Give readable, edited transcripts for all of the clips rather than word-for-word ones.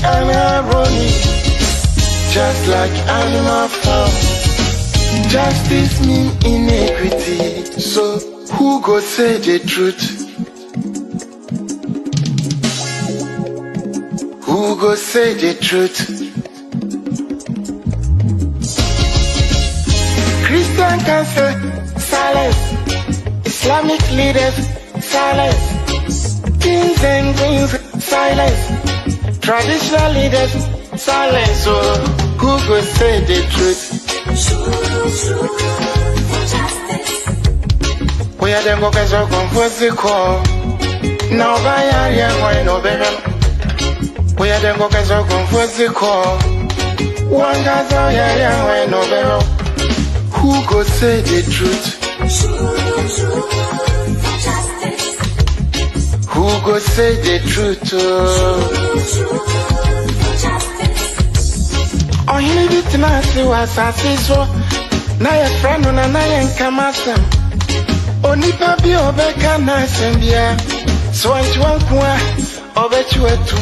and irony, just like animal farm. Justice mean inequity, so who go say the truth? Who go say the truth? Christian can say silence, Islamic leaders silence, kings and queens silence, traditional leaders silence. So who go say the truth? We are them go so confused the call. Now by area why no better. We are them go so confused the call. One guy's out here why no better. Who go say the truth? Who go say the truth? Oh, he need it now, see what I see so. Now your friend and I ain't come at them. Only papi obeka na sembia. So I want one over to it.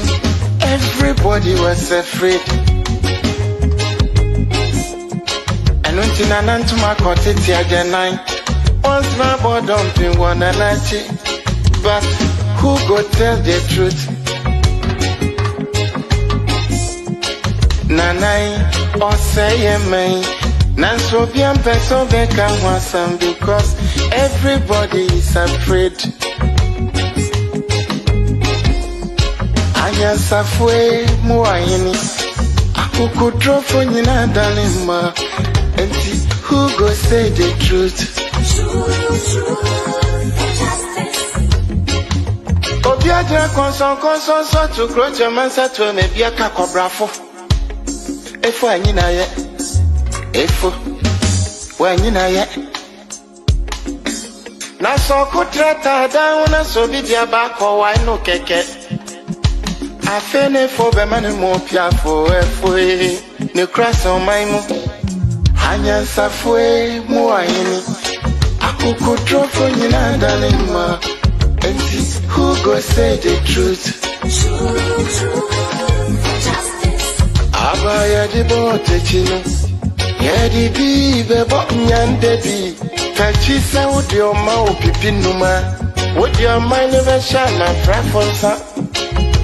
Everybody was afraid. And when Tina to my cottage, I nine. Once my boy dumping one and I see. But who go tell the truth? Nanai or say me. Nanso bien person beka wasam because everybody is afraid. Aya safwe muayini. Aku draw for nina dalima. Enti who go say the truth? Obiaja konson so to grow Germansa to me be a cacobrafo. Efo anyina ye. Efo when you know yet. Na so kutrata down na so be dia back or why no keke. I fene for be man mo pia for efo ne cross on my mo. Hanya safwe mo ayini. Akuku drop for you na dalima. And who go say the truth? Abaya di bote chino. Yedi bi bebo nyande bi kachi sa odi oma opipi numa odi oma never shine na frafonsa.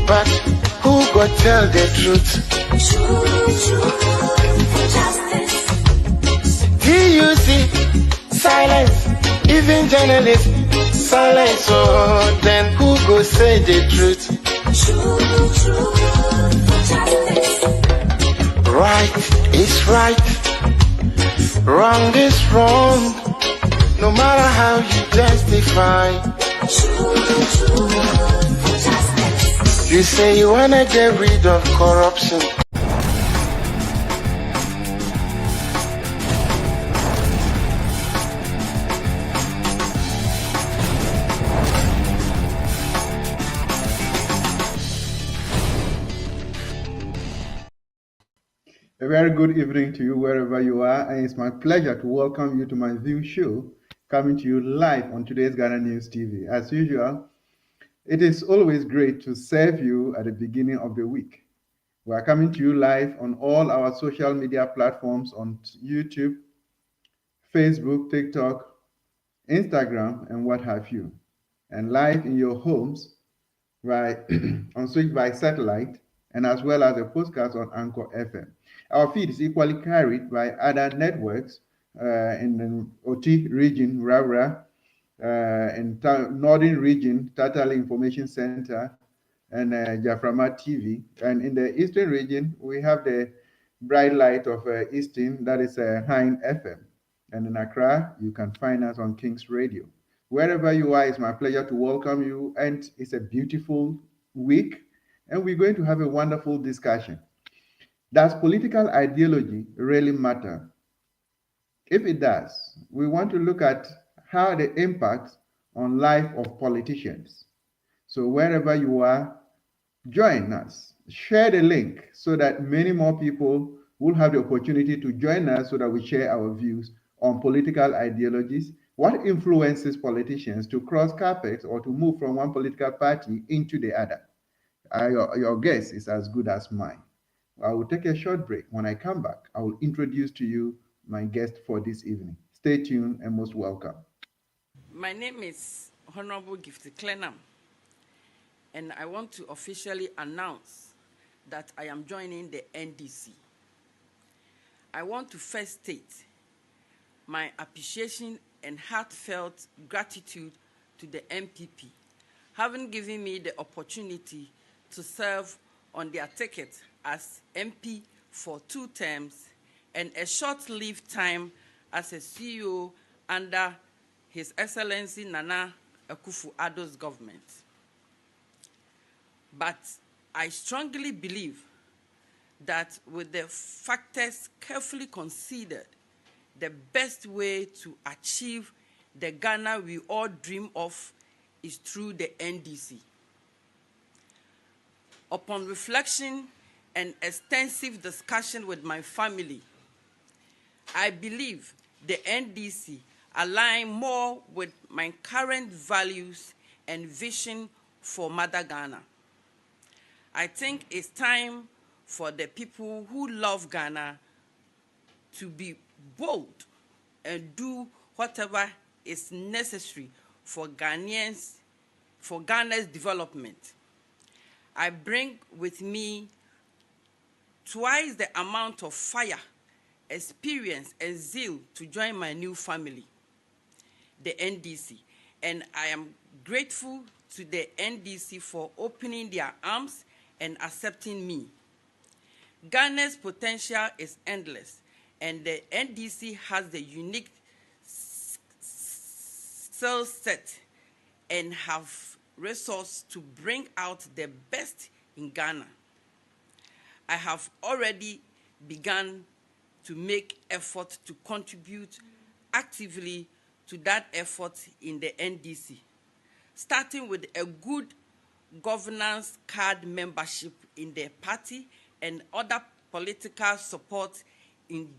But who go tell the truth? TUC silence, even journalists silence. So then who go say the truth? Right is right, wrong is wrong, no matter how you justify. You say you wanna get rid of corruption. A very good evening to you wherever you are, and it's my pleasure to welcome you to MyView Show, coming to you live on today's Ghana News TV. As usual, it is always great to serve you at the beginning of the week. We are coming to you live on all our social media platforms on YouTube, Facebook, TikTok, Instagram, and what have you, and live in your homes, right, on Switch by satellite, and as well as a podcast on Anchor FM. Our feed is equally carried by other networks in the OT region, Ravra, in Northern region, Tatali Information Center, and Jaframa TV. And in the Eastern region, we have the bright light of Eastern, that is Hine FM. And in Accra, you can find us on King's Radio. Wherever you are, it's my pleasure to welcome you. And it's a beautiful week. And we're going to have a wonderful discussion. Does political ideology really matter? If it does, we want to look at how the impact on life of politicians. So wherever you are, join us. Share the link so that many more people will have the opportunity to join us so that we share our views on political ideologies, what influences politicians to cross carpets or to move from one political party into the other. Your guess is as good as mine. I will take a short break. When I come back, I will introduce to you my guest for this evening. Stay tuned and most welcome. My name is Honorable Gifty Klenam, and I want to officially announce that I am joining the NDC. I want to first state my appreciation and heartfelt gratitude to the MPP, having given me the opportunity to serve on their ticket as MP for 2 terms and a short-lived time as a CEO under His Excellency Nana Akufo-Addo's government. But I strongly believe that with the factors carefully considered, the best way to achieve the Ghana we all dream of is through the NDC. Upon reflection and extensive discussion with my family, I believe the NDC align more with my current values and vision for Mother Ghana. I think it's time for the people who love Ghana to be bold and do whatever is necessary for Ghana's development. I bring with me twice the amount of fire, experience, and zeal to join my new family, the NDC. And I am grateful to the NDC for opening their arms and accepting me. Ghana's potential is endless, and the NDC has the unique skill set and have resources to bring out the best in Ghana. I have already begun to make effort to contribute actively to that effort in the NDC, starting with a good governance card membership in the party and other political support in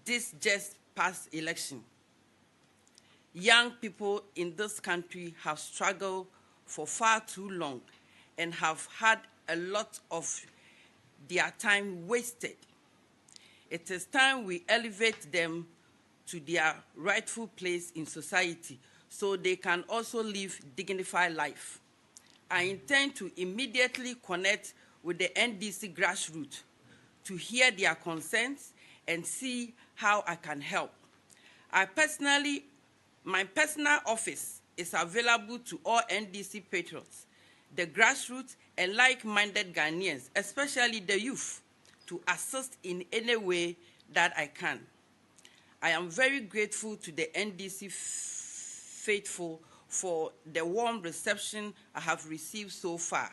this just past election. Young people in this country have struggled for far too long and have had a lot of their time wasted. It is time we elevate them to their rightful place in society so they can also live dignified life. I intend to immediately connect with the NDC grassroots to hear their concerns and see how I can help. My personal office is available to all NDC patriots, the grassroots, and like-minded Ghanaians, especially the youth, to assist in any way that I can. I am very grateful to the NDC faithful for the warm reception I have received so far.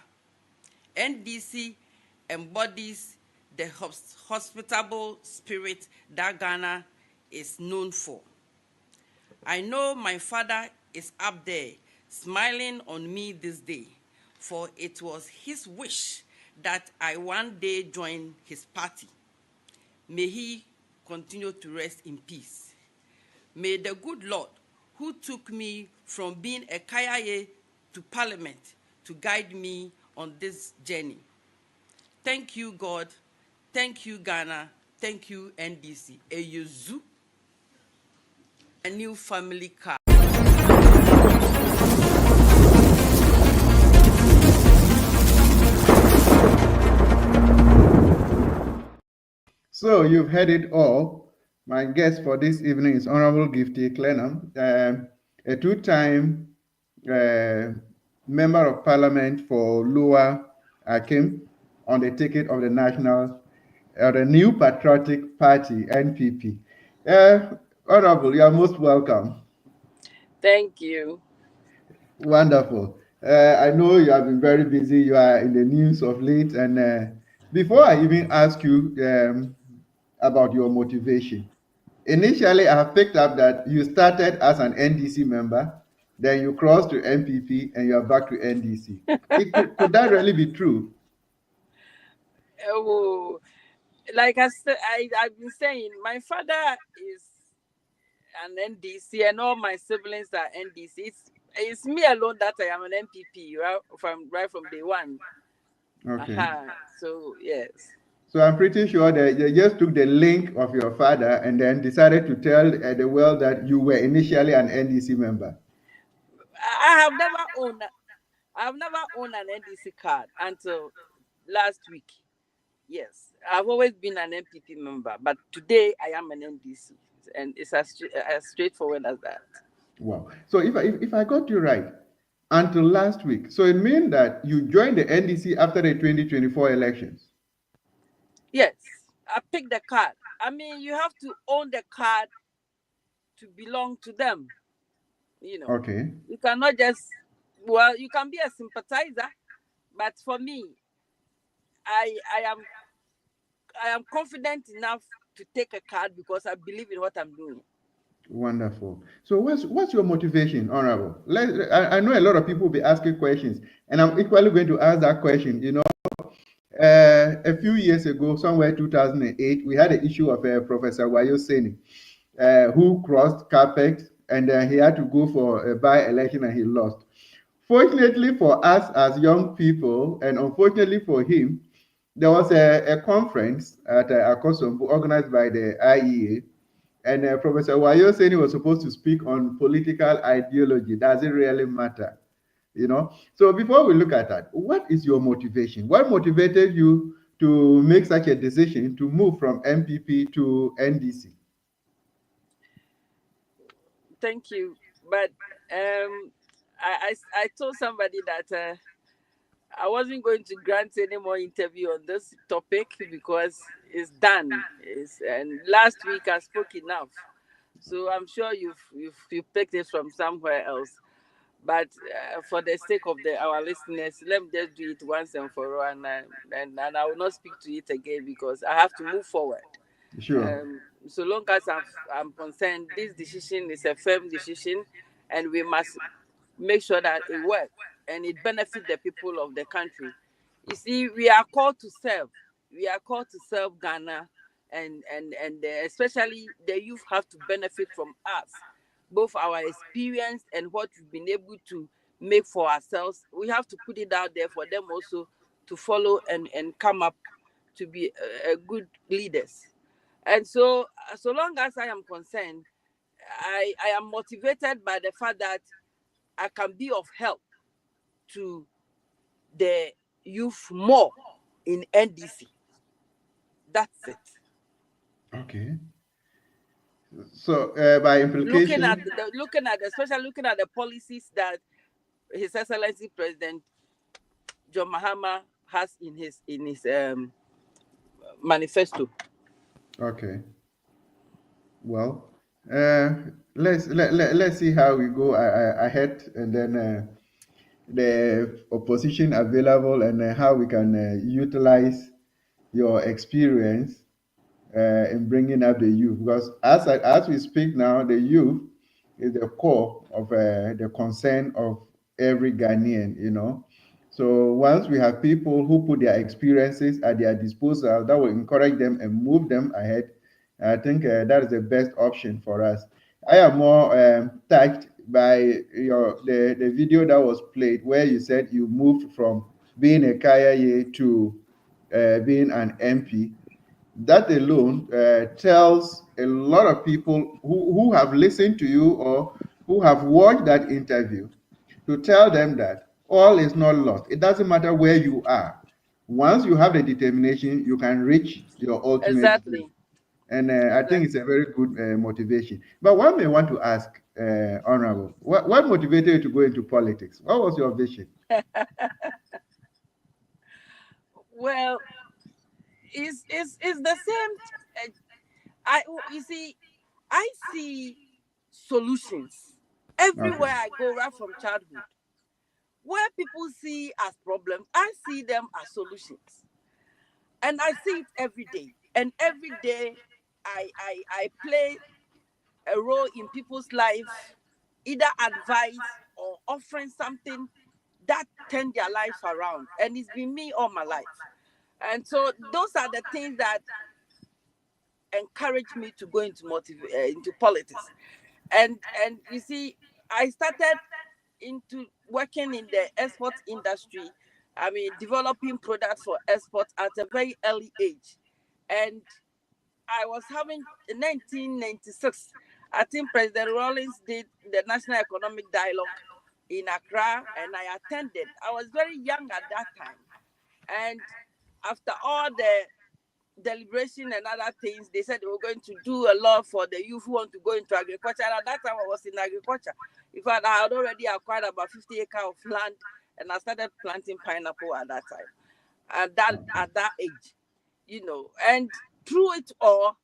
NDC embodies the hospitable spirit that Ghana is known for. I know my father is up there smiling on me this day, for it was his wish that I one day join his party. May he continue to rest in peace. May the good Lord, who took me from being a Kayaye to Parliament, to guide me on this journey. Thank you, God. Thank you, Ghana. Thank you, NDC. Eyezu, a new family car. So you've heard it all. My guest for this evening is Honorable Gifty Klenam, a 2-time Member of Parliament for Lower Akim on the ticket of the New Patriotic Party, NPP. Honorable, you are most welcome. Thank you. Wonderful. I know you have been very busy. You are in the news of late. And before I even ask you about your motivation, initially I have picked up that you started as an NDC member, then you crossed to MPP, and you are back to NDC. Could that really be true? Oh, like I've been saying, my father is an NDC, and all my siblings are NDC. It's me alone that I am an MPP, right from day one. Okay. So yes. So I'm pretty sure that they just took the link of your father and then decided to tell the world that you were initially an NDC member. I have never owned. I've never owned an NDC card until last week. Yes, I've always been an MPP member, but today I am an NDC, and it's as straightforward as that. Wow. So if I got you right, until last week, so it means that you joined the NDC after the 2024 elections. Yes, I picked the card. I mean, you have to own the card to belong to them. You know, Okay. you cannot just. Well, you can be a sympathizer, but for me, I I am I am confident enough to take a card because I believe in what I'm doing. Wonderful. So what's your motivation, Honorable? I know a lot of people will be asking questions, and I'm equally going to ask that question. A few years ago, somewhere 2008, we had an issue of Professor Wayo Seni, who crossed carpet, and he had to go for a by-election and he lost. Fortunately for us as young people, and unfortunately for him, there was a conference at Akosombo organized by the IEA, and Professor Wayo Seni was supposed to speak on political ideology. Does it really matter? So before we look at that, what is your motivation? What motivated you to make such a decision to move from MPP to NDC? Thank you, but I told somebody that I wasn't going to grant any more interview on this topic because it's done. And last week I spoke enough, so I'm sure you've picked it from somewhere else. But for the sake of our listeners, let me just do it once and for all, and I will not speak to it again because I have to move forward. Sure. So long as I'm concerned, this decision is a firm decision, and we must make sure that it works and it benefits the people of the country. You see, we are called to serve. We are called to serve Ghana, and especially the youth have to benefit from us, both our experience and what we've been able to make for ourselves. We have to put it out there for them also to follow and come up to be good leaders. And so, so long as I am concerned, I am motivated by the fact that I can be of help to the youth more in NDC. That's it. Okay. So by implication, Especially looking at the policies that His Excellency President John Mahama has in his manifesto. okay. Well, uh, let's see how we go ahead, and then the opposition available, and how we can utilize your experience in bringing up the youth. Because as we speak now, the youth is the core of the concern of every Ghanaian. So once we have people who put their experiences at their disposal, that will encourage them and move them ahead. I think that is the best option for us. I am more touched by the video that was played where you said you moved from being a Kaya to being an MP. That alone tells a lot of people who have listened to you or who have watched that interview, to tell them that all is not lost. It doesn't matter where you are. Once you have the determination, you can reach your ultimate goal. Exactly. And I think it's Exactly. a very good motivation. But one may want to ask, Honorable, what motivated you to go into politics? What was your vision? Well, it's the same. I You see, I see solutions everywhere Okay. I go, right from childhood. Where people see as problems, I see them as solutions, and I see it every day. And every day, I play a role in people's life, either advice or offering something that turn their life around. And it's been me all my life. And so those are the things that encouraged me to go into politics. And you see, I started into working in the export industry developing products for export at a very early age. And I was having in 1996, I think President Rawlings did the National Economic Dialogue in Accra, and I attended. I was very young at that time. And after all the deliberation and other things, they said they were going to do a lot for the youth who want to go into agriculture. And at that time, I was in agriculture. In fact, I had already acquired about 50 acres of land, and I started planting pineapple at that time. At that age, and through it all,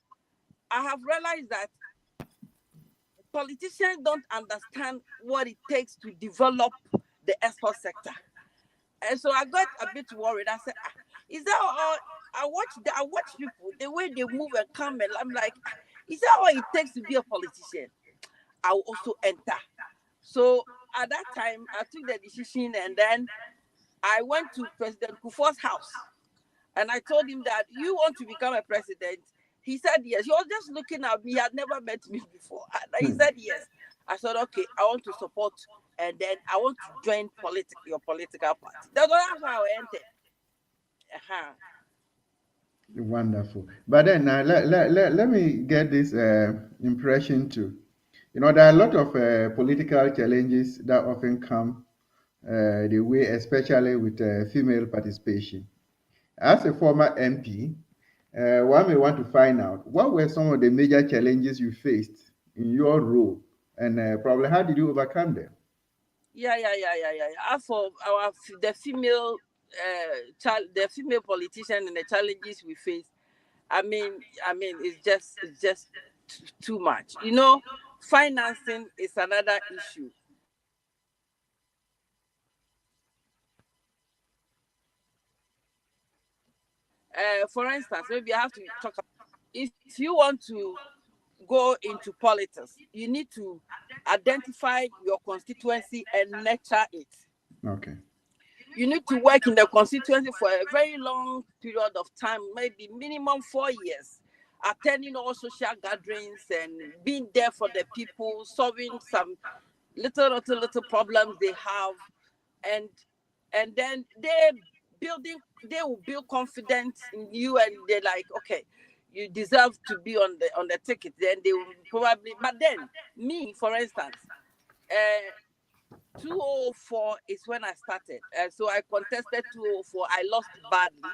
I have realized that politicians don't understand what it takes to develop the export sector. And so I got a bit worried. I said, is that all? I watch people, the way they move and come, and I'm like, is that all it takes to be a politician? I'll also enter. So at that time, I took the decision, and then I went to President Kufuor's house. And I told him that, you want to become a president? He said yes. He was just looking at me. He had never met me before. And he said yes. I said, okay, I want to support, and then I want to join your political party. That's how I entered. Wonderful. But then let me get this impression too. There are a lot of political challenges that often come the way, especially with female participation. As a former MP, one may want to find out what were some of the major challenges you faced in your role, and probably how did you overcome them? Yeah. As for the female politician and the challenges we face, it's just too much. Financing is another issue. For instance, maybe I have to talk about, if you want to go into politics, you need to identify your constituency and nurture it. Okay. You need to work in the constituency for a very long period of time, maybe minimum 4 years, attending all social gatherings and being there for the people, solving some little problems they have, and then they will build confidence in you, and they're like, okay, you deserve to be on the ticket. Then they will probably, but then me, for instance, 2004 is when I started. So I contested 2004. I lost badly.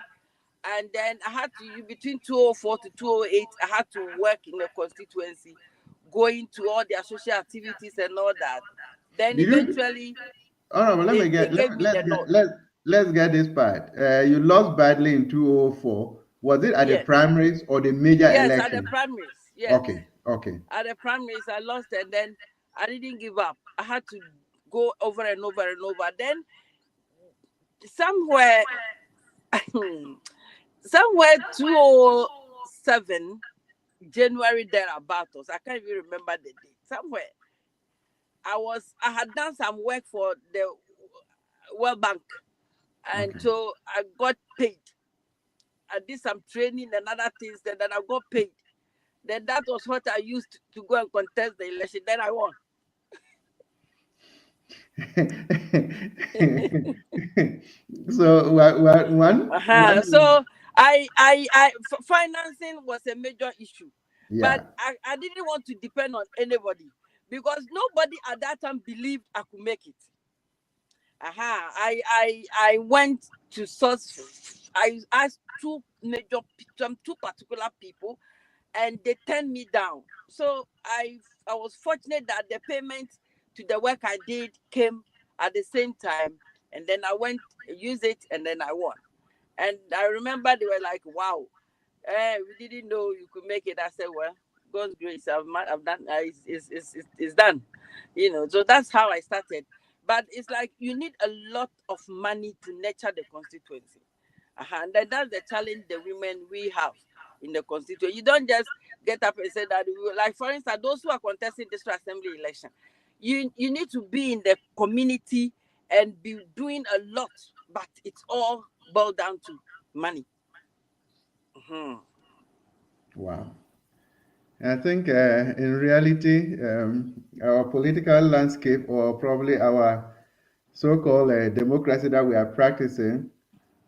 And then I had to, between 2004 to 2008, I had to work in the constituency, going to all their social activities and all that. Then eventually, let's get this part. You lost badly in 2004. Was it at the primaries or the major election? Yes, at the primaries. Yes. Okay. At the primaries, I lost, and then I didn't give up. I had to go over and over and over. Then somewhere 2007 January thereabouts, I can't even remember the date. Somewhere I had done some work for the World Bank, and so I got paid. I did some training and other things, then I got paid. Then that was what I used to go and contest the election. Then I won. So one. So financing was a major issue, but I didn't want to depend on anybody, because nobody at that time believed I could make it. I went to source. I asked two particular people, and they turned me down. So I was fortunate that the payment to the work I did came at the same time, and then I went, used it, and then I won. And I remember they were like, "Wow, we didn't know you could make it." I said, "Well, God's grace, I've done. It's done." So that's how I started. But it's like you need a lot of money to nurture the constituency. And that's the challenge the women we have in the constituency. You don't just get up and say that, like, for instance, those who are contesting district assembly election, you need to be in the community and be doing a lot, but it's all boiled down to money. Wow. I think in reality, our political landscape, or probably our so-called democracy that we are practicing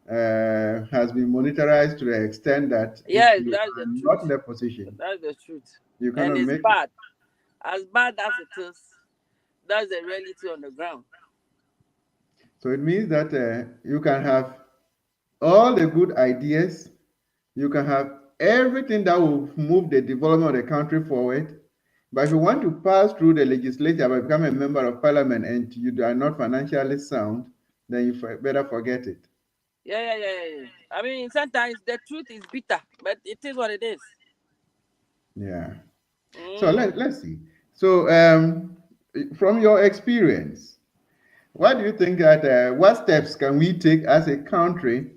has been monitored to the extent that if Yes, you that's are the not in truth. a position, That's the truth. you And cannot it's make it. bad. As bad as it is, that's the reality on the ground. So it means that you can have all the good ideas, you can have everything that will move the development of the country forward. But if you want to pass through the legislature by become a member of parliament and you are not financially sound, then you better forget it. Yeah. I mean, sometimes the truth is bitter, but it is what it is. Yeah. So Mm. let's see. So from your experience, what do you think that what steps can we take as a country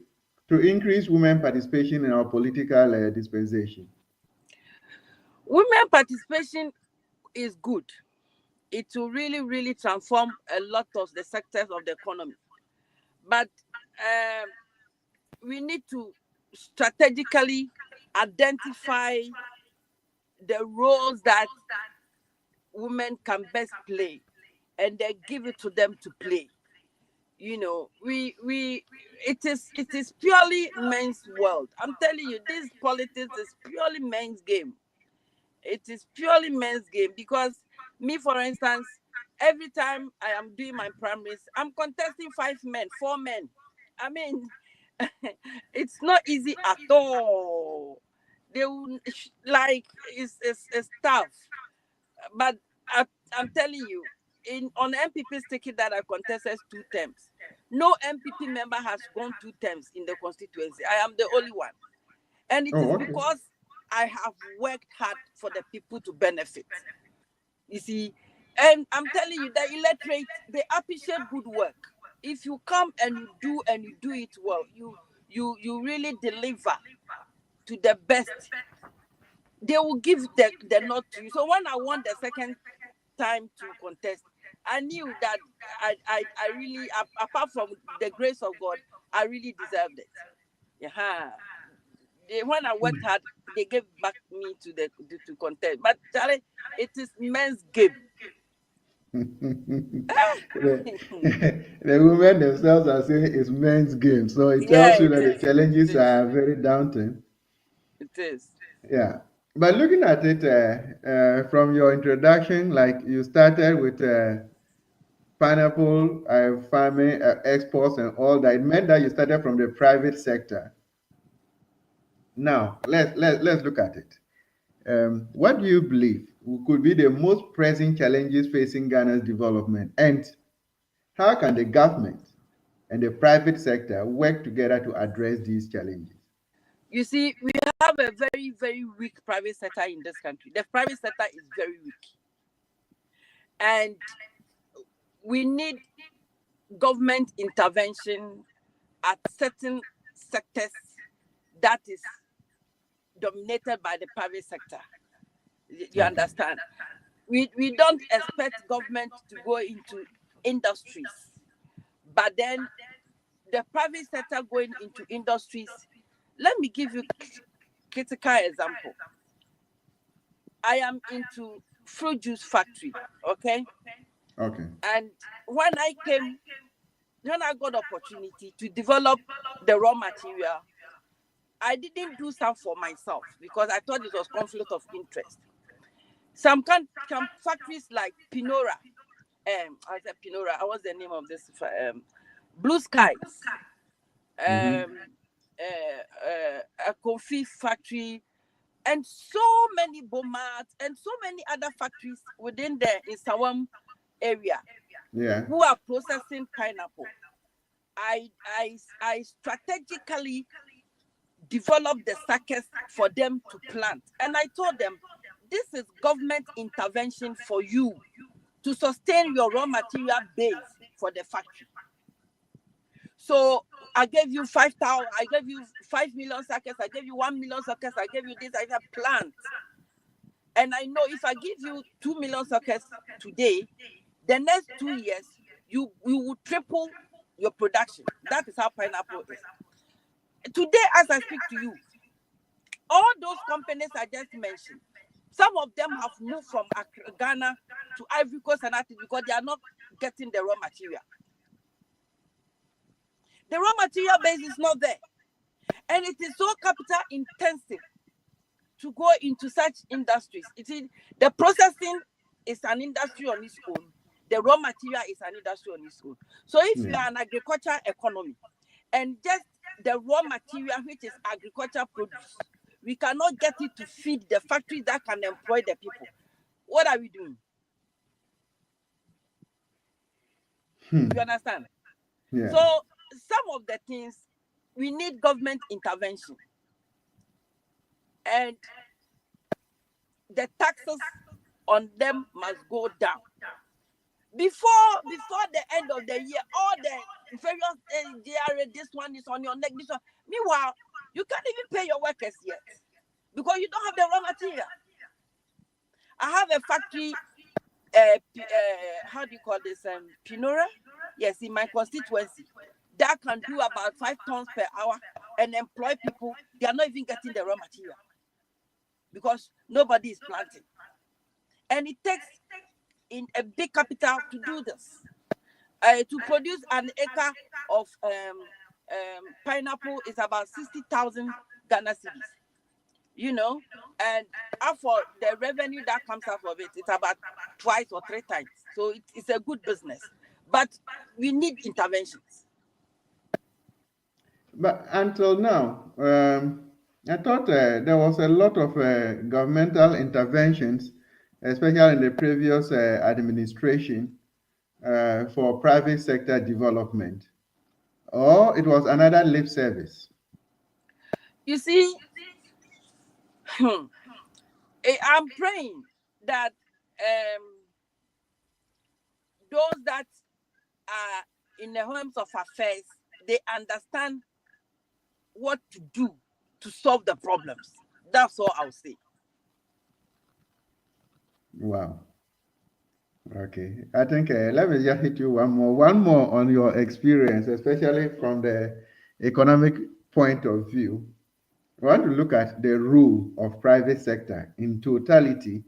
to increase women participation in our political dispensation? Women participation is good. It will really, really transform a lot of the sectors of the economy. But um, we need to strategically identify the roles that women can best play and then give it to them to play. You know, we it is purely men's world. I'm telling you, this politics is purely men's game. It is purely men's game because me, for instance, every time I am doing my primaries, I'm contesting 5 men, 4 men. I mean, it's not easy at all. They will like it's tough. But I'm telling you, in on MPP's ticket that I contested 2 terms, no MPP member has gone 2 terms in the constituency. I am the only one, and it is Oh, okay. because I have worked hard for the people to benefit. You see, and I'm telling you, the illiterate, they appreciate good work. If you come and you do it well, you really deliver to the best. They will give the nod to you. So when I won the second time to contest, I knew that I really, apart from the grace of God, I really deserved it. Yeah. When I worked hard, they gave back me to to contest. But Charlie, it is men's game. the, the women themselves are saying it's men's game. So it Yeah, tells you it that the is. It challenges is. are very daunting. It is. Yeah. But looking at it from your introduction, like you started with pineapple farming, exports, and all that, it meant that you started from the private sector. Now, let's look at it. What do you believe could be the most pressing challenges facing Ghana's development? And how can the government and the private sector work together to address these challenges? You see, we have a very, very weak private sector in this country. The private sector is very weak. And we need government intervention at certain sectors that is dominated by the private sector. You Okay. understand? We don't expect government to go into industries, but then the private sector going into industries. Let me give you critical example. I am into fruit juice factory, okay? Okay. And when I got opportunity to develop the raw material, I didn't do some for myself because I thought it was conflict of interest. Some factories like Pinora, I said Pinora. What's the name of this? Blue Skies, Mm-hmm. a coffee factory, and so many Bomats and so many other factories within the Isawam area Yeah. who are processing pineapple. I strategically developed the suckers for them to plant, and I told them, this is government intervention for you to sustain your raw material base for the factory. So I gave you 5,000, I gave you 5 million suckers, I gave you 1 million suckers, I gave you this, I have plant. And I know if I give you 2 million suckers today, the next 2 years, you will triple your production. That is how pineapple is. Today, as I speak to you, all those companies I just mentioned, some of them have moved from Ghana to Ivory Coast and that because they are not getting the raw material. The raw material base is not there. And it is so capital intensive to go into such industries. The processing is an industry on its own. The raw material is an industry on its own. So if you are an agricultural economy and just the raw material, which is agricultural produce, we cannot get it to feed the factory that can employ the people. What are we doing? You understand? Yeah. So some of the things we need government intervention, and the taxes on them must go down before the end of the year. All the various DRA, this one is on your neck, this one. Meanwhile, you can't even pay your workers yet because you don't have the raw material. I have a factory, how do you call this? Pinora? Yes, in my constituency, that can do about 5 tons per hour and employ people. They are not even getting the raw material because nobody is planting. And it takes in a big capital to do this. To produce an acre of pineapple is about 60,000 Ghana cedis. You know, and for the revenue that comes out of it, it's about 2 or 3 times. So it's a good business. But we need interventions. But until now, I thought there was a lot of governmental interventions, especially in the previous administration, for private sector development, or it was another lip service. You see, I'm praying that those that are in the homes of affairs, they understand what to do to solve the problems. That's all I'll say. Wow. Okay. I think let me just hit you one more on your experience, especially from the economic point of view. I want to look at the role of private sector in totality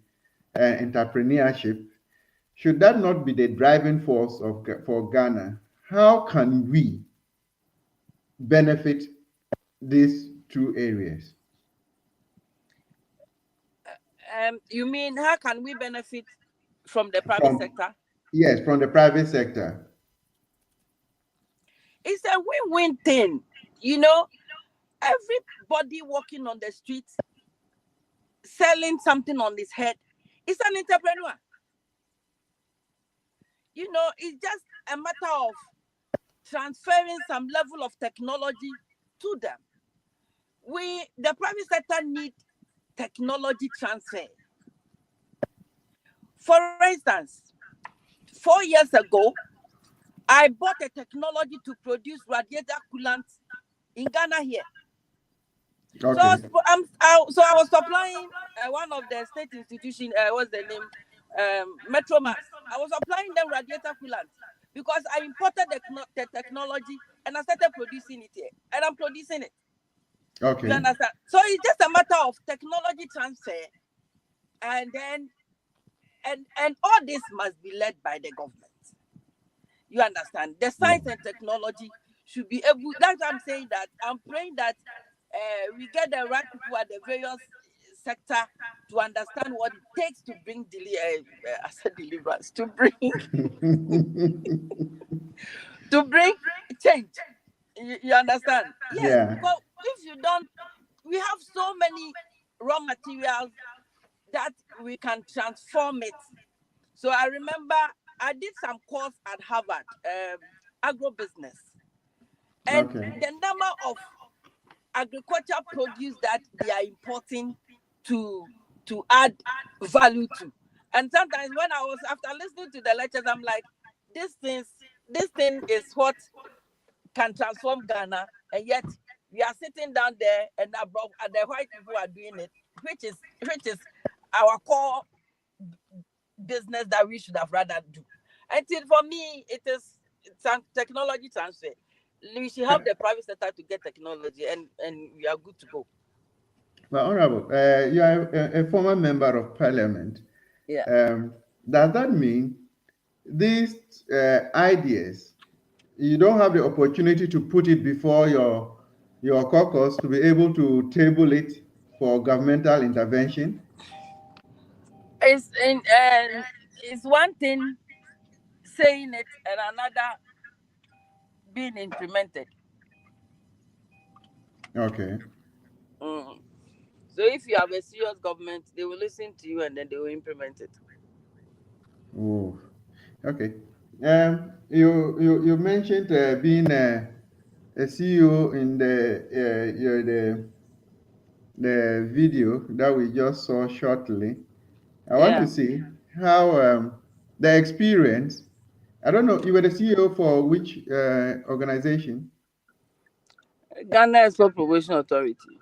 and entrepreneurship. Should that not be the driving force for Ghana? How can we benefit these two areas? You mean how can we benefit from the private sector? Yes, from the private sector. It's a win-win thing. You know, everybody walking on the streets selling something on his head is an entrepreneur. You know, it's just a matter of transferring some level of technology to them. The private sector need technology transfer. For instance, 4 years ago, I bought a technology to produce radiator coolant in Ghana here. Okay. So I was supplying one of the state institutions, what's the name? Metromax. I was supplying them radiator coolant because I imported the technology and I started producing it here. And I'm producing it. Okay. You understand? So it's just a matter of technology transfer, and then and all this must be led by the government. You understand? The science and technology should be able. That's why I'm saying that. I'm praying that we get the right people at the various sector to understand what it takes to bring deliverance, to bring to bring change. You understand? Yes. Yeah. Because if you don't, we have so many raw materials that we can transform it. So I remember I did some course at Harvard, agribusiness, and the number of agricultural produce that they are importing to add value to. And sometimes when I was after listening to the lectures, I'm like, this thing is what can transform Ghana, and yet we are sitting down there and above, and the white people are doing it, which is our core business that we should have rather do. And for me, it's technology transfer. We should help the private sector to get technology, and we are good to go. Well, Honorable, you are a former member of Parliament. Yeah. Does that mean these ideas you don't have the opportunity to put it before your caucus to be able to table it for governmental intervention? It's one thing saying it and another being implemented. Okay. Mm. So if you have a serious government, they will listen to you and then they will implement it. Oh, okay. You mentioned being a CEO in the video that we just saw shortly. I want to Yeah. see how the experience. I don't know. You were the CEO for which organization? Ghana Export Promotion Authority.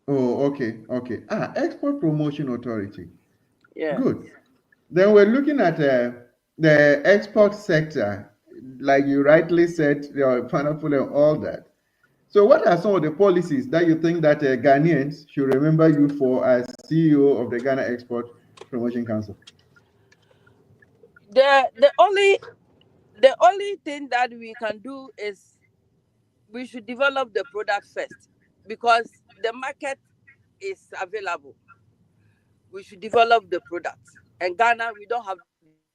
Oh, okay, okay. Export Promotion Authority. Yes. Good. Then we're looking at the export sector, like you rightly said, your pineapple and all that. So, what are some of the policies that you think that Ghanaians should remember you for as CEO of the Ghana Export Promotion Council? The only thing that we can do is we should develop the product first, because the market is available. We should develop the product. And Ghana, we don't have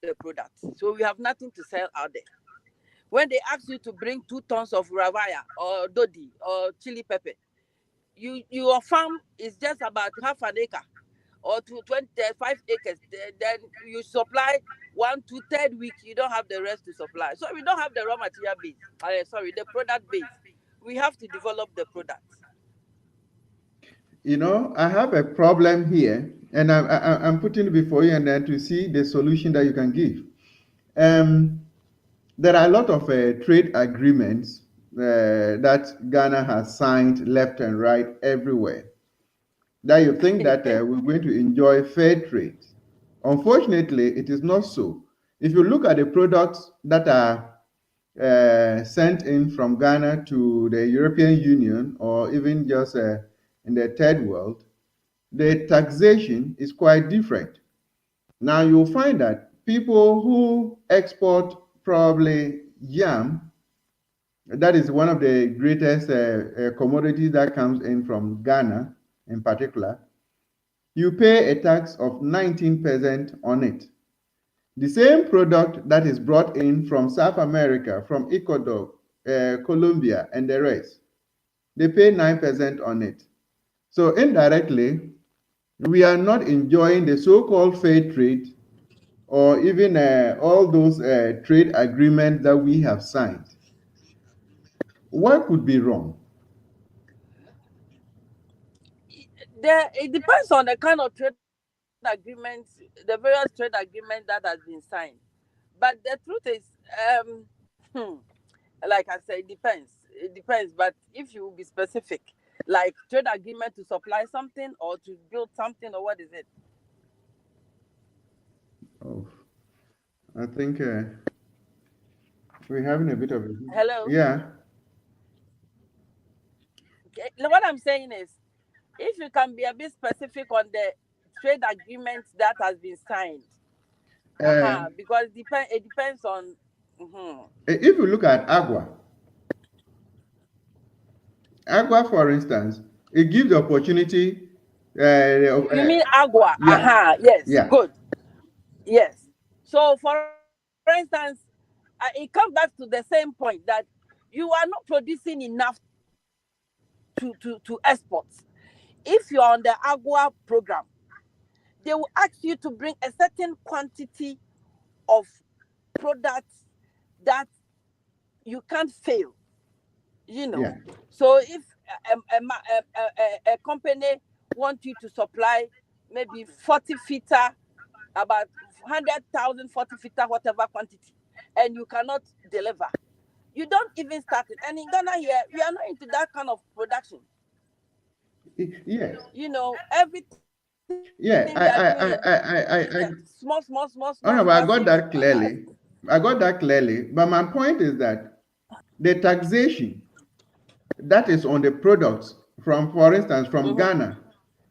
the product, so we have nothing to sell out there. When they ask you to bring 2 tons of ravaya or dodi or chili pepper, your farm is just about half an acre or to 25 acres. Then you supply 1 to 3 week, you don't have the rest to supply. So we don't have the raw material base. Sorry, the product base. We have to develop the product. You know, I have a problem here, and I'm putting it before you and then to see the solution that you can give. Um, there are a lot of trade agreements that Ghana has signed left and right everywhere. That you think that we're going to enjoy fair trade. Unfortunately, it is not so. If you look at the products that are sent in from Ghana to the European Union or even just in the third world, the taxation is quite different. Now you'll find that people who export probably yam, that is one of the greatest commodities that comes in from Ghana in particular, you pay a tax of 19% on it. The same product that is brought in from South America, from Ecuador, Colombia, and the rest, they pay 9% on it. So indirectly, we are not enjoying the so-called fair trade or even all those trade agreements that we have signed. What could be wrong? It depends on the kind of trade agreements, the various trade agreements that has been signed. But the truth is, like I said, it depends. It depends. But if you be specific, like trade agreement to supply something or to build something, or what is it? Oh, I think we're having a bit of a... Hello. Yeah. Okay. What I'm saying is, if you can be a bit specific on the trade agreement that has been signed, Uh, because it depends on. Mhm. if you look at Agua, for instance, it gives the opportunity. You mean agua? Yeah, Yes. yeah, Good. Yes. So, for instance, it comes back to the same point that you are not producing enough to export. If you're on the agua program, they will ask you to bring a certain quantity of products that you can't fail. You know. yeah. So if a company wants you to supply maybe 40 feet, about 100,000 40 feet, whatever quantity, and you cannot deliver, you don't even start it. And in Ghana here, we are not into that kind of production. Yes, Everything we are doing yeah. is small, Oh no, but I got that massive. clearly. I got that clearly. But my point is that the taxation that is on the products from, for instance, from Mm-hmm, Ghana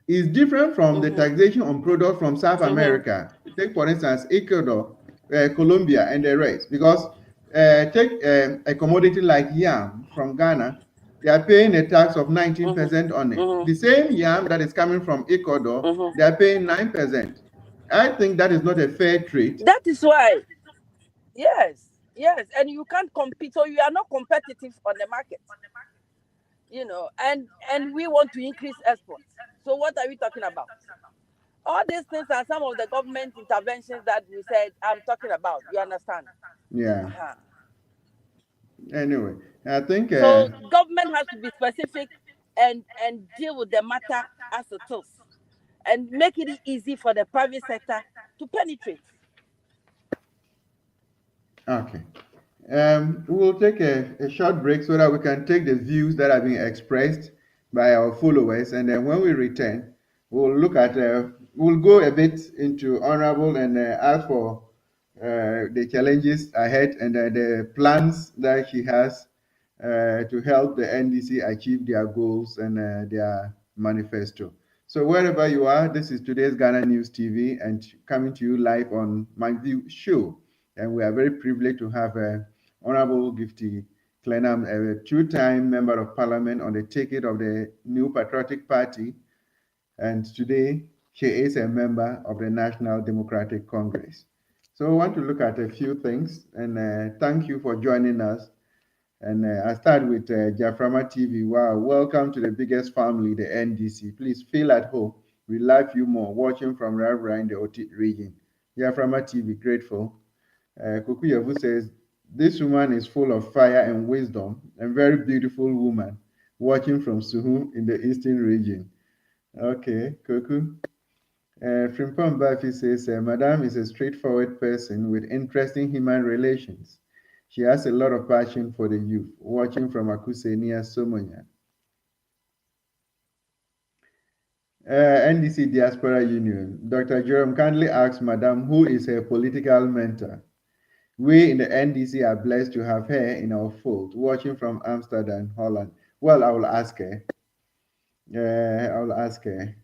is different from the mm-hmm, taxation on products from South mm-hmm, America. Take, for instance, Ecuador, Colombia, and the rest. Because take a commodity like yam from Ghana. They are paying a tax of 19% on it. The same yam that is coming from Ecuador, they are paying 9%. I think that is not a fair trade. That is why, yes, yes, and you can't compete, so you are not competitive on the market, and we want to increase exports. So what are we talking about? All these things are some of the government interventions that we said I'm talking about. You understand? Yeah. Uh-huh. Anyway, I think So government has to be specific and deal with the matter as it is, and make it easy for the private sector to penetrate. okay. We will take a short break so that we can take the views that are being expressed by our followers, and then when we return, we'll go a bit into honorable and ask for the challenges ahead and the plans that she has to help the NDC achieve their goals and their manifesto. So wherever you are, this is today's Ghana News TV and coming to you live on MyView Show. And we are very privileged to have Honorable Gifty Klenam, a two-time member of parliament on the ticket of the New Patriotic Party. And today, she is a member of the National Democratic Congress. So I want to look at a few things, and thank you for joining us. And I start with Jaframa TV. Wow, welcome to the biggest family, the NDC. Please feel at home. We love you more, watching from Ravra in the Oti region. Jaframa TV, grateful. Kukuyevu says, this woman is full of fire and wisdom, and very beautiful woman, watching from Suhu in the eastern region. Okay, Kuku. Frimpong Bafi says, Madame is a straightforward person with interesting human relations. She has a lot of passion for the youth, watching from Akusenia, Somonya. NDC Diaspora Union. Dr. Jerome kindly asks Madame who is her political mentor. We in the NDC are blessed to have her in our fold, watching from Amsterdam, Holland. Well, I will ask her. I will ask her.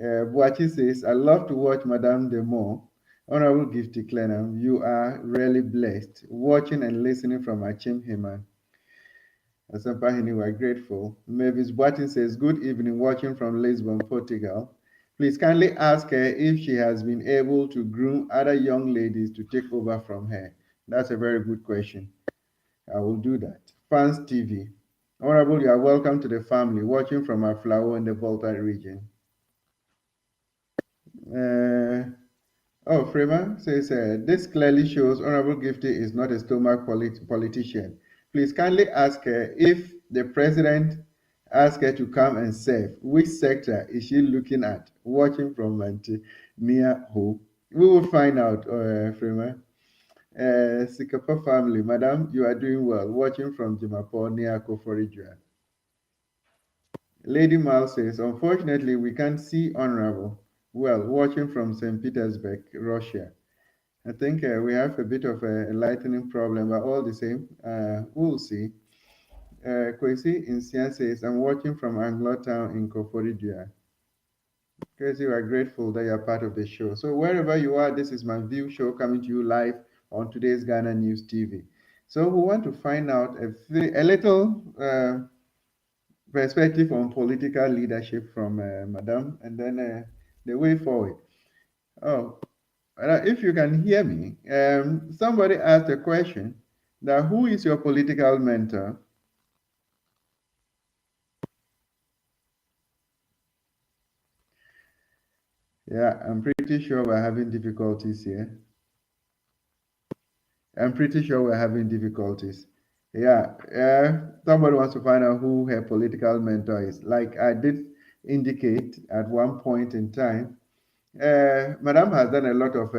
Boachi says, I love to watch Madame Demo. Honorable Gifty Klenam, you are really blessed, watching and listening from Achim Himan. Asampahini, we are grateful. Mavis Boatin says, good evening, watching from Lisbon, Portugal. Please kindly ask her if she has been able to groom other young ladies to take over from her. That's a very good question. I will do that. Fans TV. Honorable, you are welcome to the family, watching from Aflao in the Volta region. Freeman says, this clearly shows Honorable Gifty is not a stomach politician. Please kindly ask her if the president asked her to come and serve. Which sector is she looking at? Watching from near who? We will find out, Freeman. Sikapa family, Madam, you are doing well. Watching from Jimapo near Koforidua. Lady Mal says, unfortunately, we can't see Honorable. Well, watching from St. Petersburg, Russia. I think we have a bit of a lightning problem, but all the same, we'll see. Kwesi Insian says, I'm watching from Anglo Town in Koforidua. Kwesi, we are grateful that you're part of the show. So wherever you are, this is MyView Show coming to you live on today's Ghana News TV. So we want to find out a little perspective on political leadership from Madam, and then the way forward. Oh, if you can hear me, somebody asked a question that who is your political mentor? Yeah, I'm pretty sure we're having difficulties here. I'm pretty sure we're having difficulties. Yeah, somebody wants to find out who her political mentor is. Like I did indicate at one point in time, Madame has done a lot of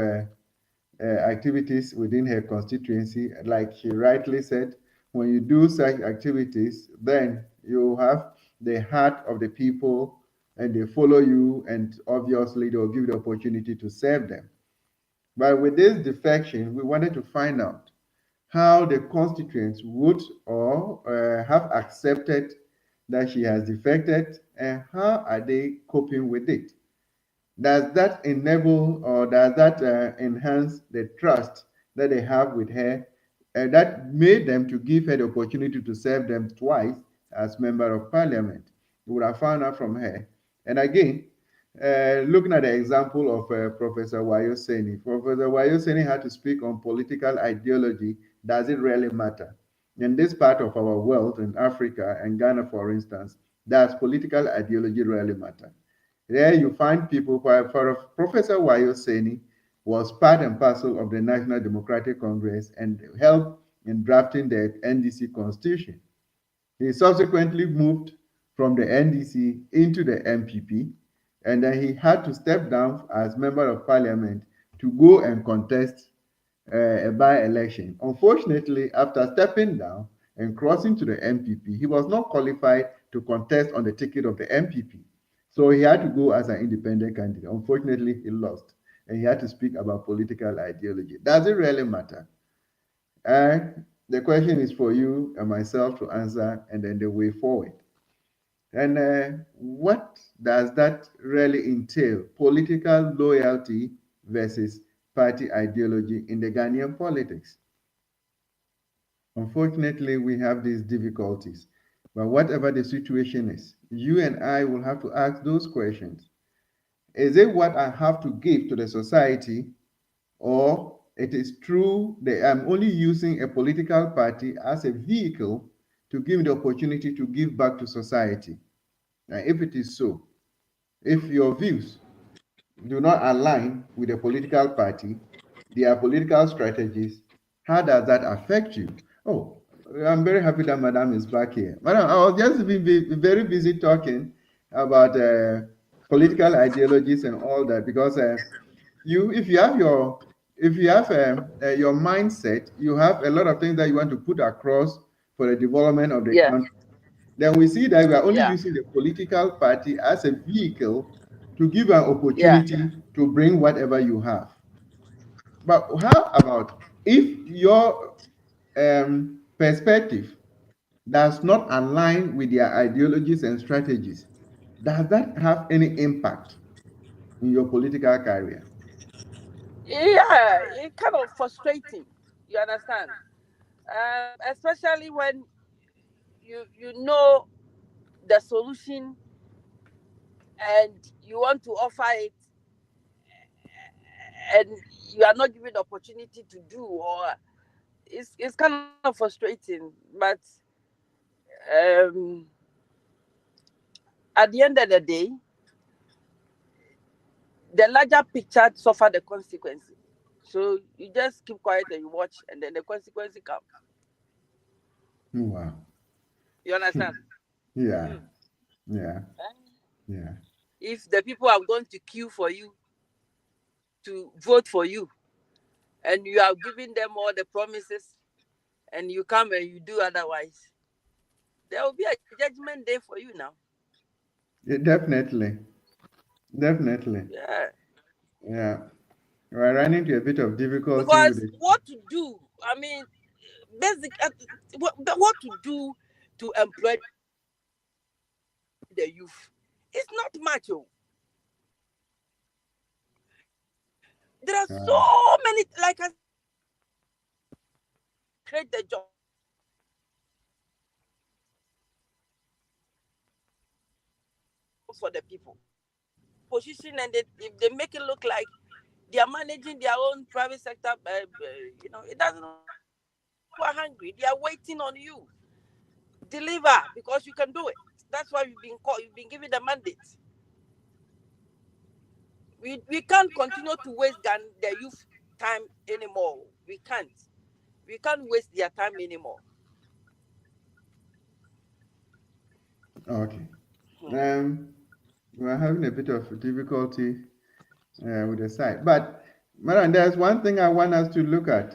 activities within her constituency. Like she rightly said, when you do such activities, then you have the heart of the people and they follow you, and obviously they'll give you the opportunity to serve them. But with this defection, we wanted to find out how the constituents would or have accepted that she has defected, and how are they coping with it. Does that enable or does that enhance the trust that they have with her that made them to give her the opportunity to serve them twice as member of parliament. You would have found out from her. And again, looking at the example of Professor Wayoseni, Professor Wayoseni had to speak on political ideology. Does it really matter? In this part of our world, in Africa and Ghana, for instance, does political ideology really matter? There you find people who, for Professor Wayoseni, was part and parcel of the National Democratic Congress and helped in drafting the NDC constitution. He subsequently moved from the NDC into the MPP, and then he had to step down as member of parliament to go and contest a by-election. Unfortunately, after stepping down and crossing to the MPP, he was not qualified to contest on the ticket of the MPP. So he had to go as an independent candidate. Unfortunately, he lost, and he had to speak about political ideology. Does it really matter? The question is for you and myself to answer, and then the way forward. And what does that really entail? Political loyalty versus party ideology in the Ghanaian politics. Unfortunately, we have these difficulties. But whatever the situation is, you and I will have to ask those questions. Is it what I have to give to the society, or it is true that I'm only using a political party as a vehicle to give me the opportunity to give back to society? And if it is so, if your views do not align with a political party, their political strategies, how does that affect you? Oh, I'm very happy that Madam is back here. Madam, I was just very busy talking about political ideologies and all that because if you have your mindset, you have a lot of things that you want to put across for the development of the Yeah. country. Then we see that we are only Yeah. using the political party as a vehicle to give an Yeah. opportunity to bring whatever you have. But how about if your perspective does not align with their ideologies and strategies? Does that have any impact in your political career? Yeah, it's kind of frustrating. You understand? Especially when you know the solution and you want to offer it, and you are not given the opportunity to do, or it's kind of frustrating. But um, at the end of the day, the larger picture suffer the consequences. So you just keep quiet and you watch, and then the consequences come. Wow. You understand? Yeah. Yeah. Yeah. If the people have gone to queue for you to vote for you, and you are giving them all the promises, and you come and you do otherwise, there will be a judgment day for you now. Definitely. Definitely. Yeah. Yeah. We're running into a bit of difficulty with Because it. what to do? I mean, basic. What to do to employ the youth? It's not much. Oh. There are Uh, so many. Like I said, create the job for the people. Position, and if they make it look like they are managing their own private sector, it doesn't look like people are hungry. They are waiting on you. Deliver because you can do it. That's why you've been called. You've been given the mandate. We can't continue to waste the youth time anymore. We can't. We can't waste their time anymore. okay. Hmm. We're having a bit of difficulty with the site. But, Madam, there's one thing I want us to look at.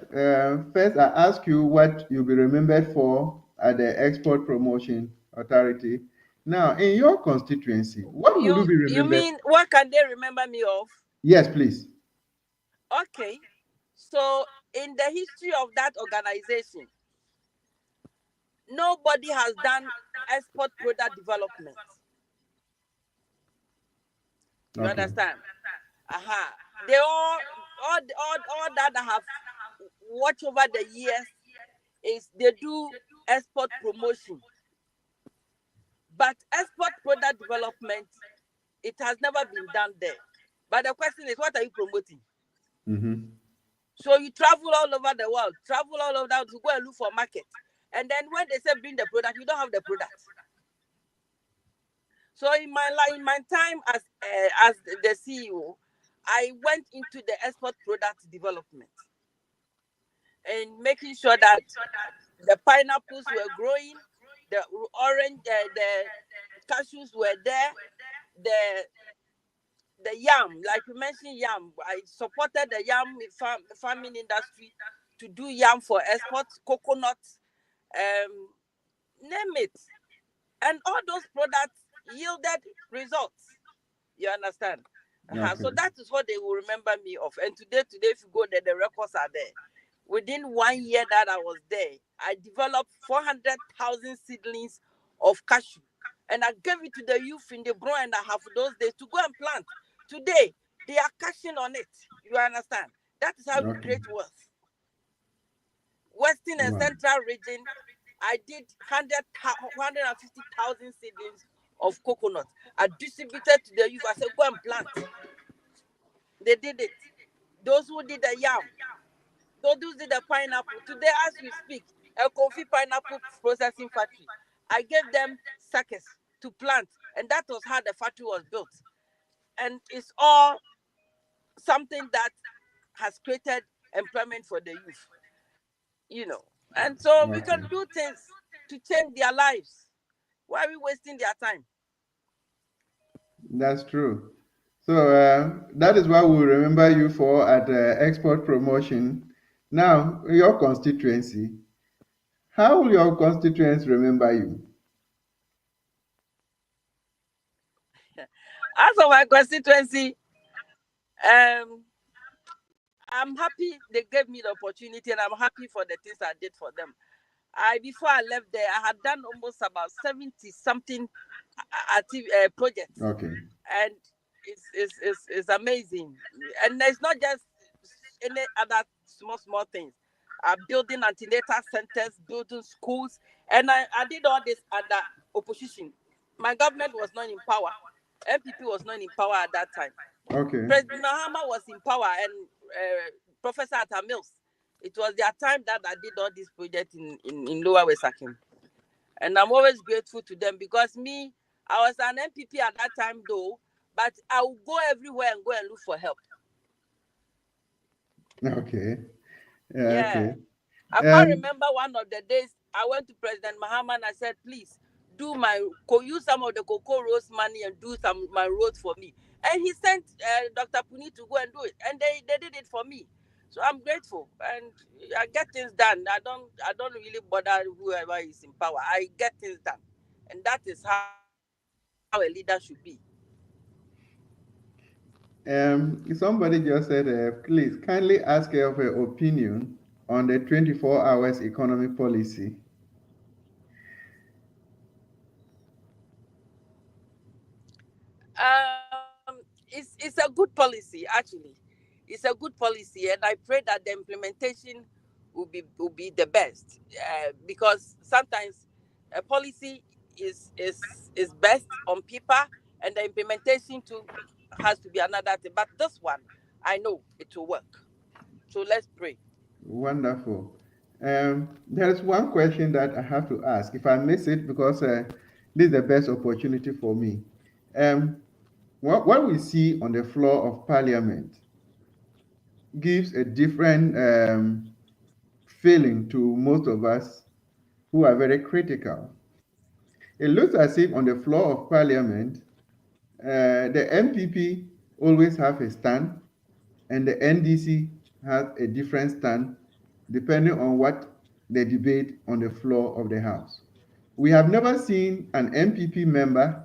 First, I ask you what you'll be remembered for at the Export Promotion Authority. Now, in your constituency, what will you be You remembered? mean what can they remember me of? Yes, please. Okay. So in the history of that organization, nobody has done export product development. You Okay. understand? They all that I have watched over the years. is they do export promotion. But export product development, it has never been done there. But the question is, what are you promoting? Mm-hmm. So you travel all over the world, travel all over to go and look for market. And then when they say bring the product, you don't have the product. So in my time as the CEO, I went into the export product development and making sure that the pineapples were growing, the orange, the cashews were there, the yam, like you mentioned, yam. I supported the yam farming industry to do yam for export, coconut, um, name it, and all those products yielded results. You understand? So Okay. that is what they will remember me of. And today, if you go there, the records are there. Within 1 year that I was there, I developed 400,000 seedlings of cashew. And I gave it to the youth in the bro and a half those days to go and plant. Today, they are cashing on it. You understand? That is how we Okay. create wealth. Western and Wow. Central region, I did 150,000 seedlings of coconut. I distributed to the youth. I said, go and plant. They did it. Those who did the yam, those who did the pineapple. Today, as we speak, a coffee pineapple processing factory. I gave them suckers to plant, and that was how the factory was built. And it's all something that has created employment for the youth, you know. And so we Okay. can do things to change their lives. Why are we wasting their time? That's true. So that is what we remember you for at export promotion. Now, your constituency. How will your constituents remember you? As for my constituency, um, I'm happy they gave me the opportunity, and I'm happy for the things I did for them. Before I left there, I had done almost about 70 something projects, Okay. and it's amazing. And it's not just any other small things. Building antenatal centers, building schools, and I did all this under opposition. My government was not in power. MPP was not in power at that time. Okay. President Mahama was in power, and Professor Atta Mills. It was their time that I did all these projects in Lower West Akim. And I'm always grateful to them because me, I was an MPP at that time though, but I would go everywhere and go and look for help. Okay. Yeah, Yeah. okay. I can't Um, remember one of the days I went to President Mahama and I said, please use some of the cocoa roast money and do some my roads for me. And he sent Dr. Puni to go and do it. And they did it for me. So I'm grateful. And I get things done. I don't really bother whoever is in power. I get things done. And that is how a leader should be. somebody just said, please kindly ask her of her opinion on the 24 hours economy policy. It's a good policy, actually. It's a good policy, and I pray that the implementation will be the best. Because sometimes a policy is best on paper, and the implementation too has to be another thing. But this one, I know it will work. So let's pray. Wonderful. There's one question that I have to ask. If I miss it, because this is the best opportunity for me. Um, what we see on the floor of Parliament gives a different feeling to most of us who are very critical. It looks as if on the floor of Parliament, the MPP always have a stand, and the NDC has a different stand depending on what they debate on the floor of the House. We have never seen an MPP member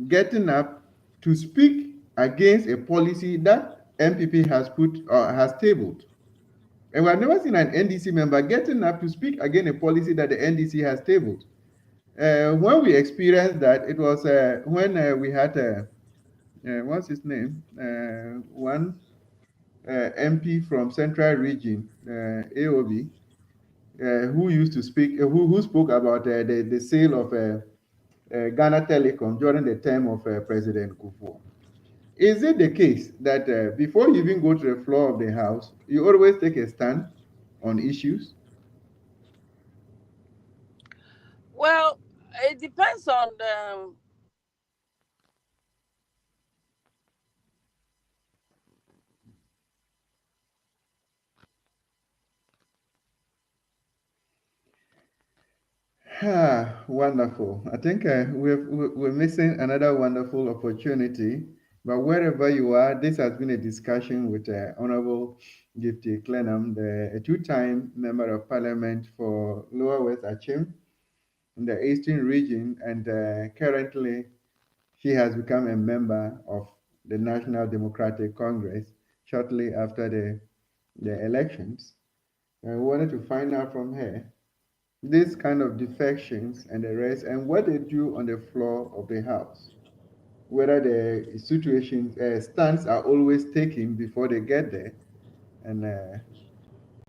getting up to speak against a policy that MPP has put or has tabled. And we have never seen an NDC member getting up to speak against a policy that the NDC has tabled. When we experienced that, it was when we had what's his name? One MP from Central Region, AOB. who used to speak, who spoke about the sale of Ghana Telecom during the term of President Kufuor. Is it the case that before you even go to the floor of the House, you always take a stand on issues? Well, it depends on the. Ah, wonderful. I think we're missing another wonderful opportunity. But wherever you are, this has been a discussion with Honorable Gifty Klenam, a two-time member of parliament for Lower West Achim in the Eastern region, and currently she has become a member of the National Democratic Congress shortly after the elections. I wanted to find out from her this kind of defections and the rest, and what they do on the floor of the House, whether the situation stands are always taken before they get there, and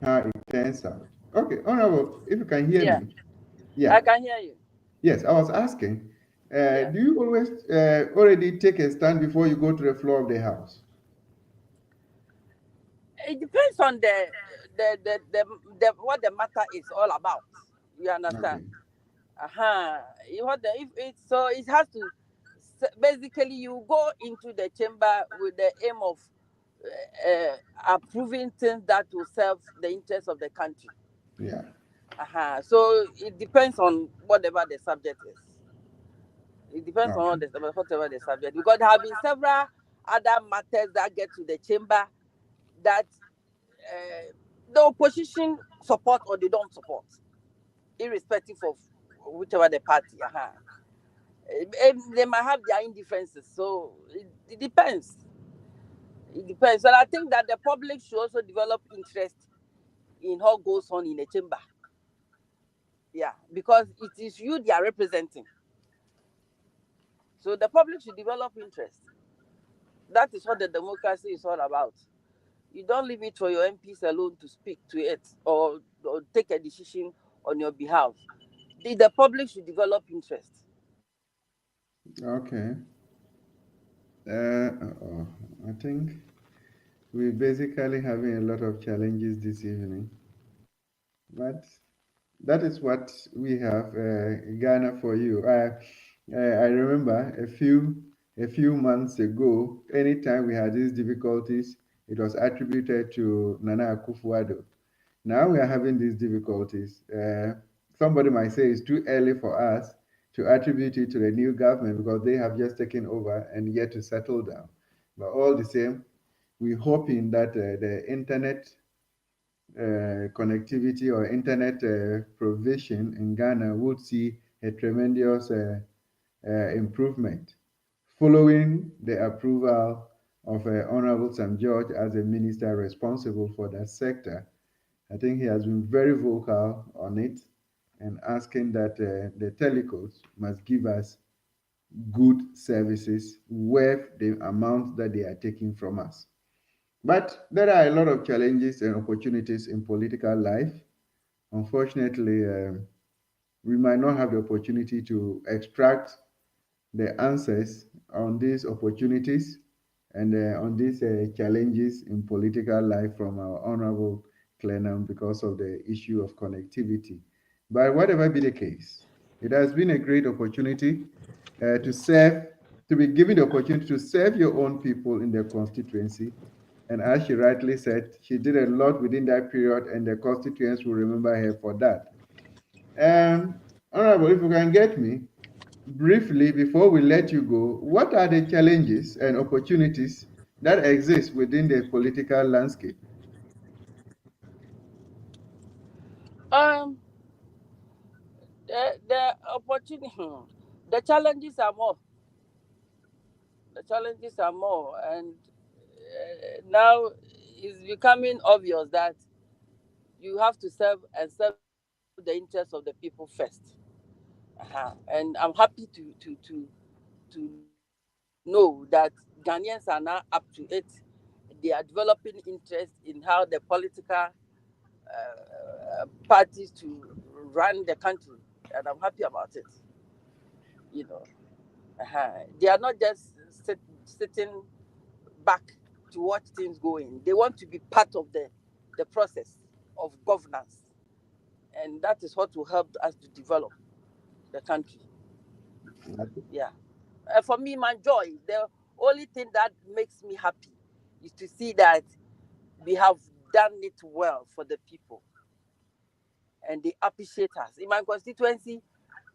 how it turns out. Okay, Honorable, if you can hear Yeah, me. Yeah, I can hear you. yes, I was asking, Yeah. do you always already take a stand before you go to the floor of the House? It depends on the what the matter is all about. You understand? Okay, Uh-huh. What the if it so it has to basically you go into the chamber with the aim of approving things that will serve the interests of the country. yeah, Uh-huh. So it depends on whatever the subject is. It depends on okay, whatever the subject, because there have been several other matters that get to the chamber that the opposition support or they don't support, irrespective of whichever the party. Uh-huh. They might have their indifferences, so it depends. It depends. And I think that the public should also develop interest in what goes on in the chamber. Yeah, because it is you they are representing. So the public should develop interest. That is what the democracy is all about. You don't leave it for your MPs alone to speak to it, or take a decision on your behalf. The public should develop interest. okay. I think we're basically having a lot of challenges this evening, but that is what we have Ghana for you. I remember a few months ago, anytime we had these difficulties, it was attributed to Nana Akufo-Addo. Now we are having these difficulties. Somebody might say it's too early for us to attribute it to the new government because they have just taken over and yet to settle down. But all the same, we're hoping that the internet connectivity or internet provision in Ghana would see a tremendous improvement following the approval of Honorable Sam George as a minister responsible for that sector. I think he has been very vocal on it and asking that the telcos must give us good services worth the amount that they are taking from us. But there are a lot of challenges and opportunities in political life. Unfortunately, we might not have the opportunity to extract the answers on these opportunities and on these challenges in political life from our Honorable Klenam because of the issue of connectivity. But whatever be the case, it has been a great opportunity to serve, to be given the opportunity to serve your own people in their constituency. And as she rightly said, she did a lot within that period, and the constituents will remember her for that. Honorable, if you can get me, briefly, before we let you go, what are the challenges and opportunities that exist within the political landscape? Um, the opportunity, the challenges are more. The challenges are more, and now it's becoming obvious that you have to serve the interests of the people first. And I'm happy to know that Ghanaians are now up to it. They are developing interest in how the political parties to run the country, and I'm happy about it. You know, they are not just sitting back to watch things going. They want to be part of the process of governance, and that is what will help us to develop the country. Yeah. For me, my joy, the only thing that makes me happy is to see that we have done it well for the people and they appreciate us. In my constituency,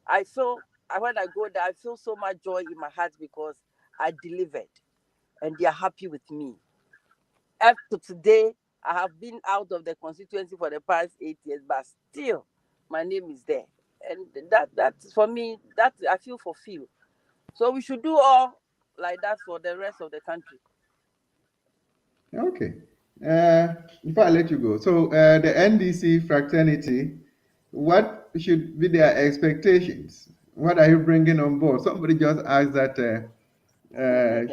I feel, when I go there, I feel so much joy in my heart because I delivered and they are happy with me. Up to today, I have been out of the constituency for the past 8 years, but still, my name is there. And that for me, that I feel fulfilled. So we should do all like that for the rest of the country. Okay. Before I let you go, so the NDC fraternity, what should be their expectations? What are you bringing on board? Somebody just asked that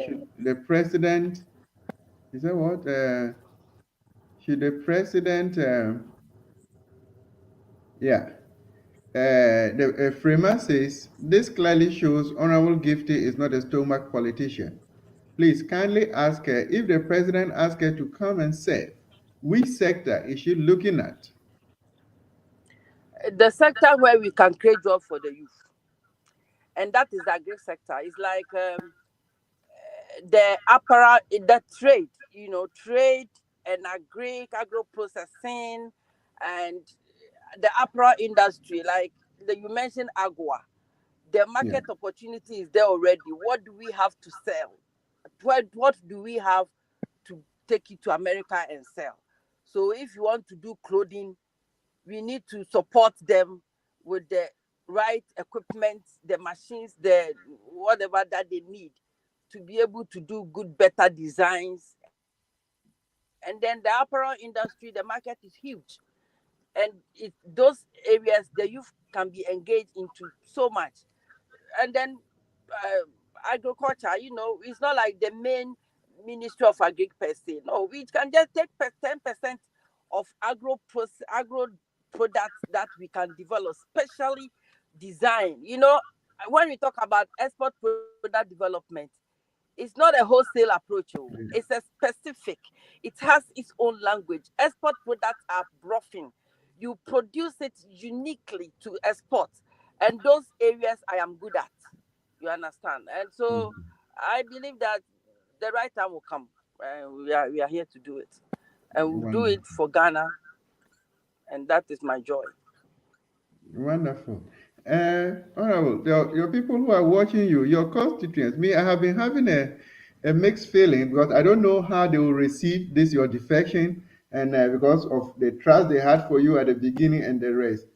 should the president, is that what? Should the president, yeah. The framer says, this clearly shows Honorable Gifty is not a stomach politician. Please kindly ask her if the president asked her to come and serve, which sector is she looking at? The sector where we can create jobs for the youth, and that is the agri sector. It's like the apparel, the trade, trade and agro processing, and the apparel industry. Like you mentioned, agua. The Yeah. market opportunity is there already. What do we have to sell? What do we have to take it to America and sell? So if you want to do clothing, we need to support them with the right equipment, the machines, the whatever that they need to be able to do good, better designs. And then the apparel industry, the market is huge. And those areas, the youth can be engaged into so much. And then agriculture, it's not like the main Ministry of Agric per se. No, we can just take 10% of agro products that we can develop, specially design. When we talk about export product development, it's not a wholesale approach. It's a specific. It has its own language. Export products are bluffing. You produce it uniquely to export, and those areas I am good at. You understand? And so I believe that the right time will come. We are here to do it, and we'll do it for Ghana, and that is my joy. Wonderful. Honorable, your people who are watching you, your constituents, me, I have been having a mixed feeling because I don't know how they will receive this, your defection, and because of the trust they had for you at the beginning and the rest.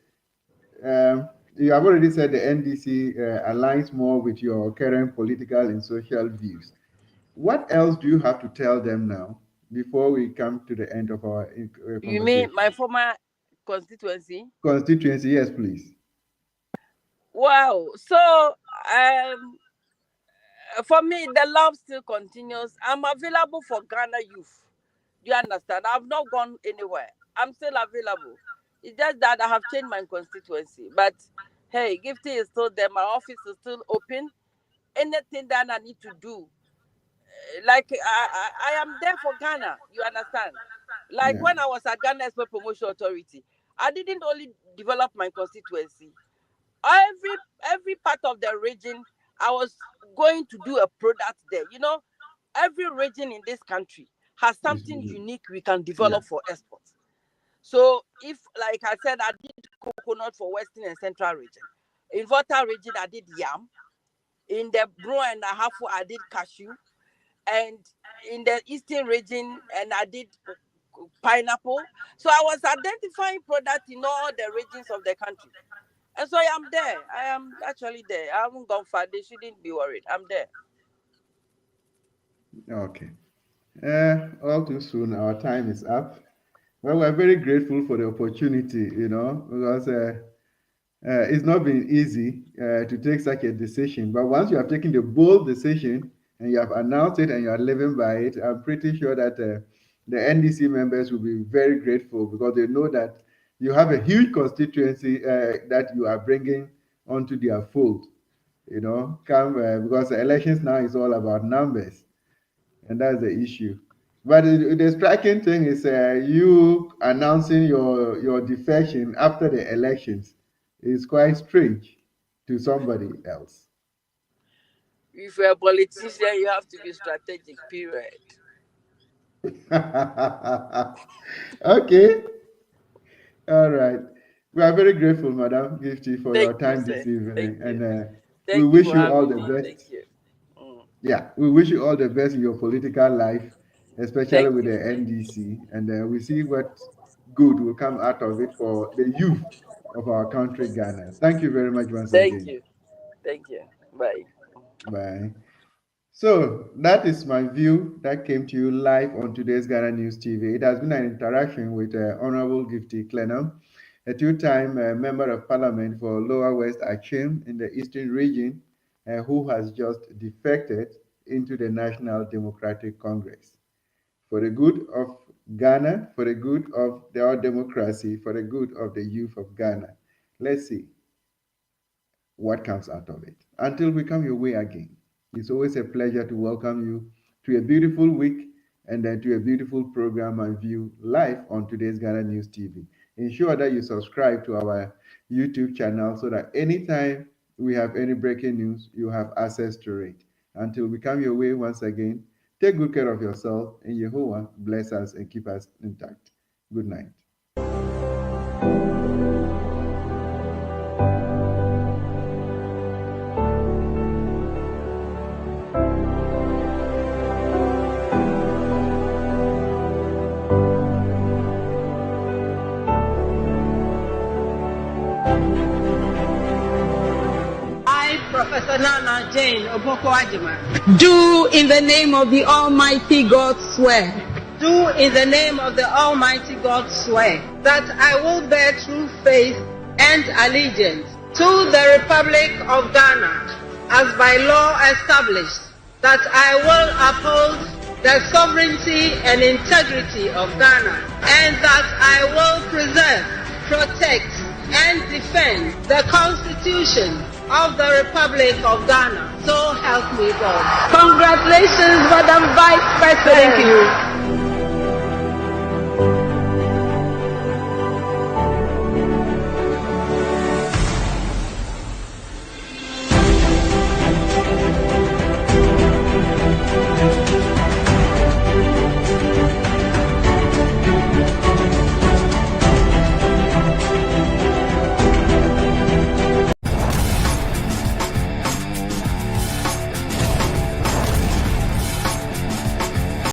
You have already said the NDC aligns more with your current political and social views. What else do you have to tell them now before we come to the end of our You mean conversation? my former constituency? Constituency, yes, please. Wow. So for me, the love still continues. I'm available for Ghana youth. Do you understand? I've not gone anywhere. I'm still available. It's just that I have changed my constituency. But hey, Gifty is still there. My office is still open. Anything that I need to do, like I am there for Ghana. You understand? Like Yeah. when I was at Ghana Export Promotion Authority, I didn't only develop my constituency. Every part of the region, I was going to do a product there. Every region in this country has something unique we can Yeah. develop for export. So if, like I said, I did coconut for Western and Central region. In Volta region, I did yam. In the Bro and Ahafu, I did cashew. And in the Eastern region, and I did pineapple. So I was identifying products in all the regions of the country. And so I am there. I am actually there. I haven't gone far. They shouldn't be worried. I'm there. Okay. All too soon, our time is up. Well, we're very grateful for the opportunity, because it's not been easy to take such a decision. But once you have taken the bold decision and you have announced it and you are living by it, I'm pretty sure that the NDC members will be very grateful because they know that you have a huge constituency that you are bringing onto their fold. Because the elections now is all about numbers, and that's the issue. But the striking thing is you announcing your defection after the elections is quite strange to somebody else. If you're a politician, you have to be strategic, period. Okay. All right. We are very grateful, Madam Gifty, for your time this evening. And we wish you all the best. Thank you. Yeah, we wish you all the best in your political life, especially with the NDC. And we see what good will come out of it for the youth of our country, Ghana. Thank you very much once again. Thank you. Bye. Bye. So that is my view that came to you live on today's Ghana News TV. It has been an interaction with Honorable Gifty Klenam, a two-time member of parliament for Lower West Achim in the Eastern region, who has just defected into the National Democratic Congress. For the good of Ghana, for the good of our democracy, for the good of the youth of Ghana. Let's see what comes out of it. Until we come your way again, it's always a pleasure to welcome you to a beautiful week and then to a beautiful program MyView live on today's Ghana News TV. Ensure that you subscribe to our YouTube channel so that anytime we have any breaking news, you have access to it. Until we come your way once again, take good care of yourself, and Yehovah bless us and keep us intact. Good night. Professor Nana Jane Oboko Ajima. Do in the name of the Almighty God swear. Do in the name of the Almighty God swear that I will bear true faith and allegiance to the Republic of Ghana as by law established, that I will uphold the sovereignty and integrity of Ghana, and that I will preserve, protect, and defend the Constitution of the Republic of Ghana. So help me God. Congratulations, Madam Vice President. Thank you.